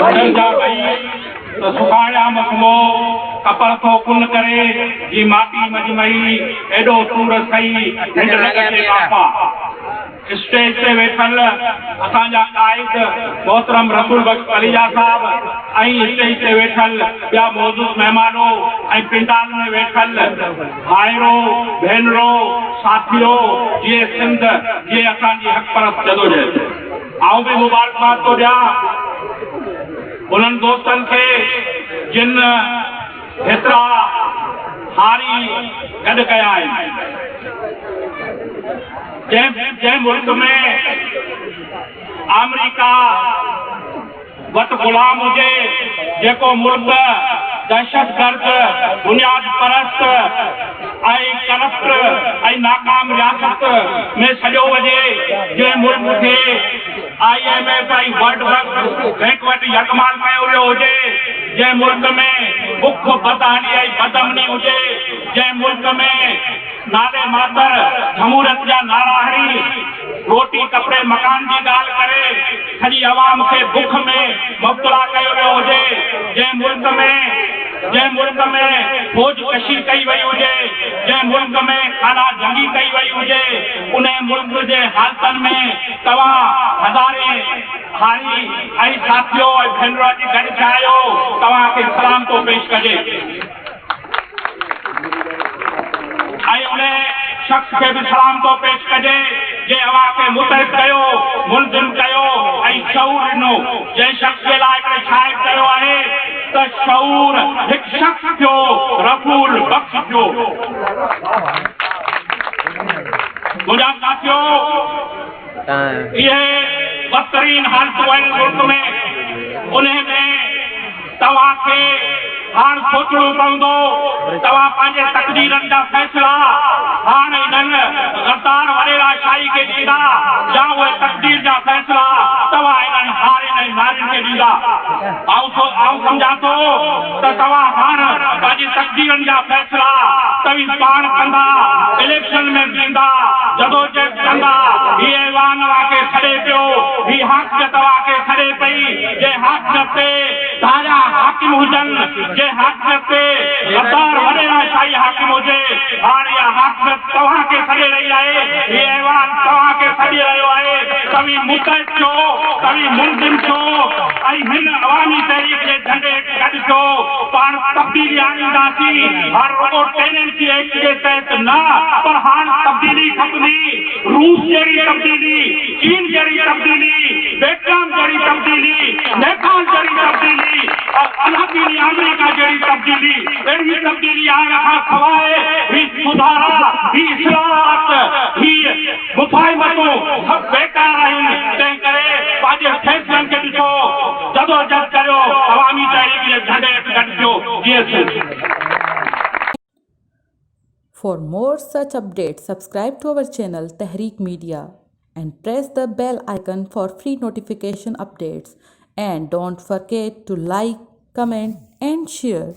बदल जा भई तो सुखाया मखमो कपड़ तो कुन करे जी माटी मजमई एडो सूर सही हिंड लगे बापा स्टेज पे वेठल असांजा कायद मोहतरम रसूल बख्श अलीजा साहब स्टेज पे वेठल ॿिया मौजूद मेहमानो पिंडाल में वेठल भाइरो भेनरो साथियो ये सिंध ये असांजी हक़ परस्त जदोजहद आऊं भी मुबारकबाद तो ॾियां उन्हनि दोस्तनि खे जिन हेतिरा हारी गॾु कया आहिनि जंहिं मुल्क में अमेरिका वटि गुलाम हुजे जेको मुल्क दहशतगर्द बुनियाद परस्त करप्ट नाकाम रियासत में सॼो वञे जंहिं मुल्क खे IMF वर्ल्ड बैंक वटि यकमाल कयो वियो हुजे जंहिं मुल्क में बुख बदहाली बदअमनी हुजे जंहिं मुल्क में नाले मातर जमूरत जा नारा हणी रोटी कपड़े मकान की गाल करे सॼी आवाम के बुख में मुब्तला कयो वियो हुजे जंहिं मुल्क में फौज कशी कई वही हुजे जंहिं मुल्क में खाना जंगी कई वही हुजे उन मुल्क के हालतन में तव्हां हज़ारे हारी साथियों भेनरुआ जी गॾु थिया आहियो तव्हांखे सलाम तो पेश कजे उन शख्स के भी सलाम तो पेश कजे जे अवां खे मुतहद कयो मुलज़िम कयो शऊर ॾिनो जंहिं शख्स के लाइ शायद कयो आहे त शऊर हिकु शख्स थियो रसूल बख्श थियो मुंहिंजा साथियो ये बदतरीन हालतूं आहिनि मुल्क में उन में तव्हांखे हाणे सोचणो पवंदो तव्हां पंहिंजे तकदीरनि जा फैसला हाणे इन्हनि गद्दार वॾेरा शाही खे ॾींदा या उहे तकदीर जा फैसला तव्हां इन्हनि हारियुनि नारियुनि खे ॾींदा आऊं सम्झां थो त तव्हां हाणे पंहिंजी तकदीरनि जा फैसला तव्हीं पाण कंदा इलेक्शन में ॾींदा जदोजहद कंदा हीअ ऐवान तव्हांखे छॾे पियो हीअ हाकिमियत तव्हांखे छॾे पई जे हाकिमियत ते ताज़ा हाकिम हुजनि जे हाकिमियत ते गद्दार वॾेरा शाही हाकिम हुजे हाणे इहा हाकिमियत तव्हांखे छॾे रही आहे हीअ ऐवान तव्हांखे छॾे रहियो आहे तव्हीं मुतहद थियो तव्हीं मुलज़िम थियो हिन अवामी तहरीक जे झंडे गॾु थियो पाण तब्दीली आणींदासीं हाणे रुगो टेनेंसी एक्ट जे तहत न पर हाणे तब्दीली खपंदी रूस जहिड़ी तब्दीली चीन जहिड़ी तब्दीली वियतनाम जहिड़ी तब्दीली नेपाल जहिड़ी तब्दीली अलादीनी अमेरिका जहिड़ी तब्दीली अहिड़ी तब्दीली आने खां सवाइ ही सुधारा ही इस्लाहात ही मुफ़ाहिमतूं सभु बेकार आहिनि तंहिं करे पंहिंजे फैसलनि खे ॾिसो जदोजहद करियो अवामी तहरीक जे झंडे गॾु थियो जीअं For more such updates, subscribe to our channel Tehreek Media and press the bell icon for free notification updates. And don't forget to like, comment and share.